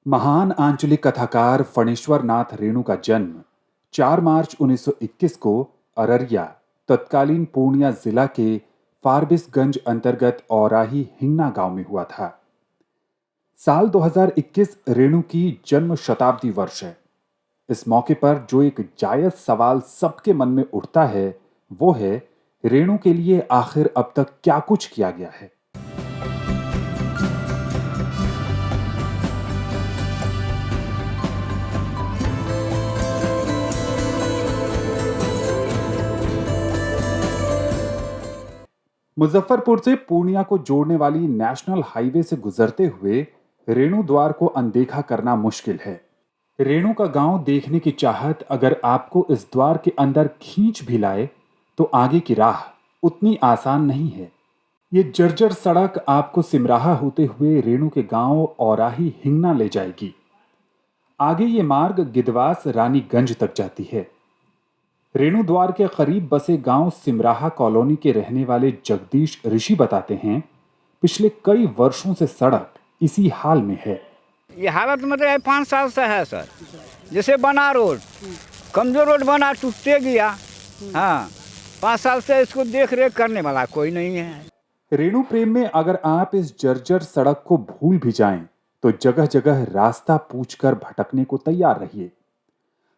महान आंचलिक कथाकार फणीश्वर नाथ रेणु का जन्म 4 मार्च 1921 को अररिया, तत्कालीन पूर्णिया जिला के फारबिसगंज अंतर्गत औराही हिंगना गांव में हुआ था। साल 2021 रेणु की जन्म शताब्दी वर्ष है। इस मौके पर जो एक जायज सवाल सबके मन में उठता है, वो है रेणु के लिए आखिर अब तक क्या कुछ किया गया है। मुजफ्फरपुर से पूर्णिया को जोड़ने वाली नेशनल हाईवे से गुजरते हुए रेणु द्वार को अनदेखा करना मुश्किल है। रेणु का गांव देखने की चाहत अगर आपको इस द्वार के अंदर खींच भी लाए, तो आगे की राह उतनी आसान नहीं है। ये जर्जर सड़क आपको सिमराहा होते हुए रेणु के गांव औराही हिंगना ले जाएगी। आगे ये मार्ग गिदवास रानीगंज तक जाती है। रेणु द्वार के करीब बसे गांव सिमराहा कॉलोनी के रहने वाले जगदीश ऋषि बताते हैं, पिछले कई वर्षों से सड़क इसी हाल में है। ये हालत मतलब 5 साल से है सर। जैसे बना रोड, कमजोर रोड बना, टूटते गया। हाँ, 5 साल से इसको देख रेख करने वाला कोई नहीं है। रेणु प्रेम में अगर आप इस जर्जर सड़क को भूल भी जाएं, तो जगह जगह रास्ता पूछकर भटकने को तैयार रहिए।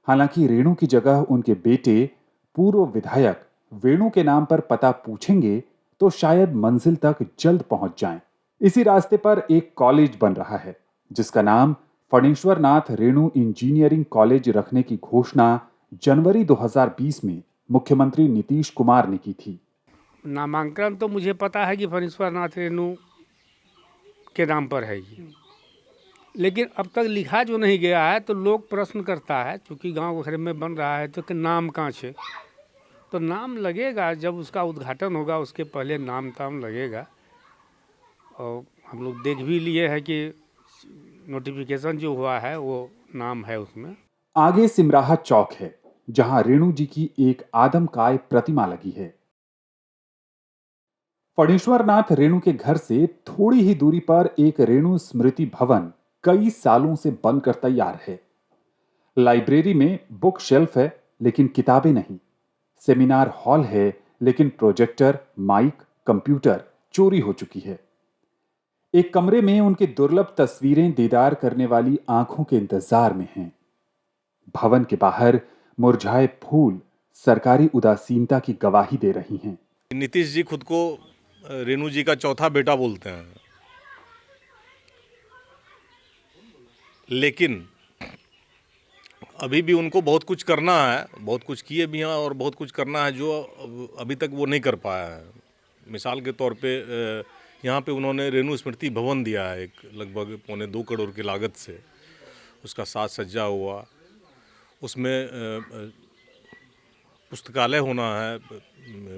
हालांकि रेणु की जगह उनके बेटे पूर्व विधायक वेणु के नाम पर पता पूछेंगे तो शायद मंजिल तक जल्द पहुंच जाएं। इसी रास्ते पर एक कॉलेज बन रहा है, जिसका नाम फणीश्वर नाथ रेणु इंजीनियरिंग कॉलेज रखने की घोषणा जनवरी 2020 में मुख्यमंत्री नीतीश कुमार ने की थी। नामांकन तो मुझे पता है कि फणीश्वर नाथ रेणु के नाम पर है ये, लेकिन अब तक लिखा जो नहीं गया है तो लोग प्रश्न करता है, क्योंकि गांव घर में बन रहा है तो कि नाम कहाँ से, तो नाम लगेगा जब उसका उद्घाटन होगा, उसके पहले नाम ताम लगेगा। और हम लोग देख भी लिए हैं कि नोटिफिकेशन जो हुआ है वो नाम है उसमें। आगे सिमराहा चौक है, जहां रेणु जी की एक आदमकाय प्रतिमा लगी है। फणीश्वर नाथ रेणु के घर से थोड़ी ही दूरी पर एक रेणु स्मृति भवन कई सालों से बनकर तैयार है। लाइब्रेरी में बुक शेल्फ है, लेकिन किताबें नहीं। सेमिनार हॉल है, लेकिन प्रोजेक्टर, माइक, कंप्यूटर चोरी हो चुकी है। एक कमरे में उनकी दुर्लभ तस्वीरें दीदार करने वाली आंखों के इंतजार में हैं। भवन के बाहर मुरझाए फूल सरकारी उदासीनता की गवाही दे रही हैं। नीतीश जी खुद को रेणु जी का चौथा बेटा बोलते हैं, लेकिन अभी भी उनको बहुत कुछ करना है, बहुत कुछ किए भी हैं और बहुत कुछ करना है जो अभी तक वो नहीं कर पाया है। मिसाल के तौर पे यहाँ पे उन्होंने रेणु स्मृति भवन दिया है, एक लगभग 2.25 करोड़ की लागत से। उसका साज सज्जा हुआ, उसमें पुस्तकालय होना है,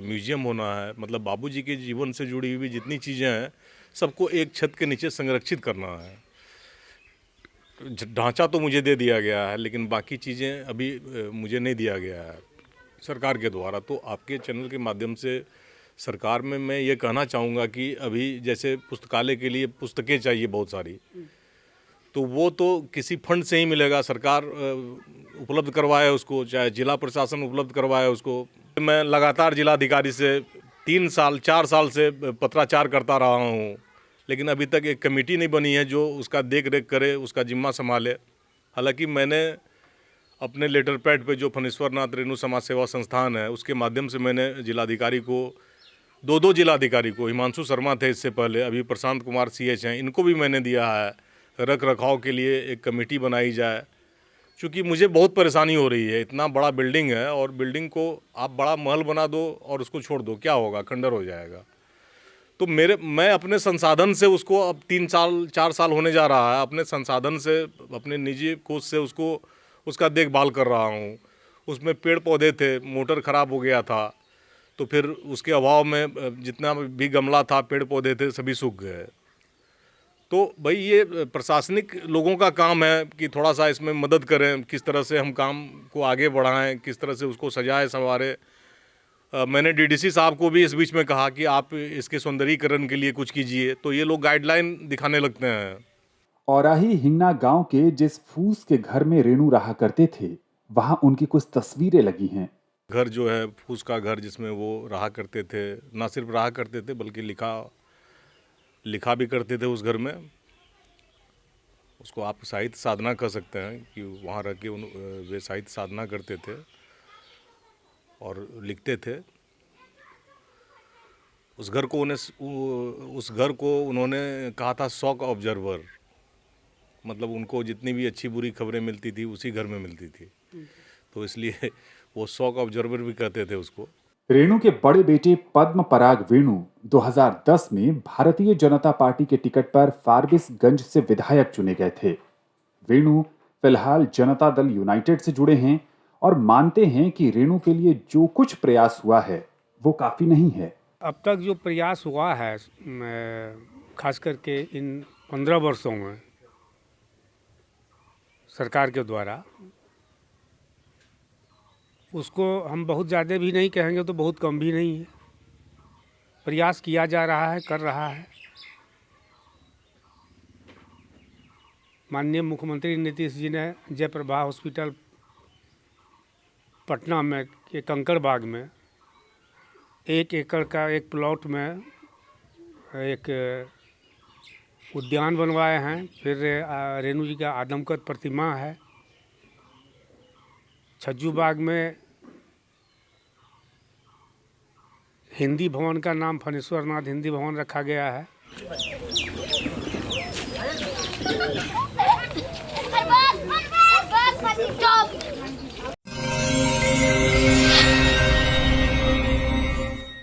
म्यूजियम होना है, मतलब बाबूजी के जीवन से जुड़ी हुई जितनी चीज़ें हैं सबको एक छत के नीचे संरक्षित करना है। ढांचा तो मुझे दे दिया गया है, लेकिन बाकी चीज़ें अभी मुझे नहीं दिया गया है सरकार के द्वारा। तो आपके चैनल के माध्यम से सरकार में मैं ये कहना चाहूँगा कि अभी जैसे पुस्तकालय के लिए पुस्तकें चाहिए बहुत सारी, तो वो तो किसी फंड से ही मिलेगा, सरकार उपलब्ध करवाए उसको, चाहे जिला प्रशासन उपलब्ध करवाए उसको। मैं लगातार जिलाधिकारी से 4 साल से पत्राचार करता रहा हूँ, लेकिन अभी तक एक कमेटी नहीं बनी है जो उसका देख रेख करे, उसका जिम्मा संभाले। हालांकि मैंने अपने लेटर पैड पे जो फणीश्वर नाथ रेणु समाज सेवा संस्थान है उसके माध्यम से मैंने जिलाधिकारी को, दो जिलाधिकारी को, हिमांशु शर्मा थे इससे पहले, अभी प्रशांत कुमार CH हैं, इनको भी मैंने दिया है रख रखाव के लिए एक कमेटी बनाई जाए। क्योंकि मुझे बहुत परेशानी हो रही है, इतना बड़ा बिल्डिंग है और बिल्डिंग को आप बड़ा महल बना दो और उसको छोड़ दो, क्या होगा, खंडर हो जाएगा। तो मैं अपने संसाधन से उसको, अब 4 साल होने जा रहा है, अपने संसाधन से, अपने निजी कोष से उसका देखभाल कर रहा हूँ। उसमें पेड़ पौधे थे, मोटर ख़राब हो गया था, तो फिर उसके अभाव में जितना भी गमला था, पेड़ पौधे थे, सभी सूख गए। तो भाई ये प्रशासनिक लोगों का काम है कि थोड़ा सा इसमें मदद करें, किस तरह से हम काम को आगे बढ़ाएं, किस तरह से उसको सजाए संवारें। मैंने DDC साहब को भी इस बीच में कहा कि आप इसके सौंदर्यीकरण के लिए कुछ कीजिए, तो ये लोग गाइडलाइन दिखाने लगते हैं। औराही हिंगना गांव के जिस फूस के घर में रेणु रहा करते थे, वहां उनकी कुछ तस्वीरें लगी हैं। घर जो है फूस का घर जिसमें वो रहा करते थे, ना सिर्फ रहा करते थे बल्कि लिखा भी करते थे उस घर में। उसको आप साहित्य साधना कह सकते हैं कि वहाँ रह के वे साहित्य साधना करते थे और लिखते थे। उस घर को उन्होंने कहा था शॉक ऑब्जर्वर, मतलब उनको जितनी भी अच्छी बुरी खबरें मिलती थी उसी घर में मिलती थी, तो इसलिए वो शॉक ऑब्जर्वर भी कहते थे उसको। रेणु के बड़े बेटे पद्म पराग वेणु 2010 में भारतीय जनता पार्टी के टिकट पर फारबिसगंज से विधायक चुने गए थे। वेणु फिलहाल जनता दल यूनाइटेड से जुड़े हैं और मानते हैं कि रेणु के लिए जो कुछ प्रयास हुआ है वो काफी नहीं है। अब तक जो प्रयास हुआ है खास करके इन 15 वर्षों में सरकार के द्वारा, उसको हम बहुत ज़्यादा भी नहीं कहेंगे तो बहुत कम भी नहीं है। प्रयास किया जा रहा है, कर रहा है। माननीय मुख्यमंत्री नीतीश जी ने जयप्रभा हॉस्पिटल पटना में के कंकड़बाग में 1 एकड़ का एक प्लॉट में एक उद्यान बनवाए हैं। फिर रेणु जी का आदमकद प्रतिमा है। छज्जू बाग में हिंदी भवन का नाम फणीश्वर नाथ हिंदी भवन रखा गया है।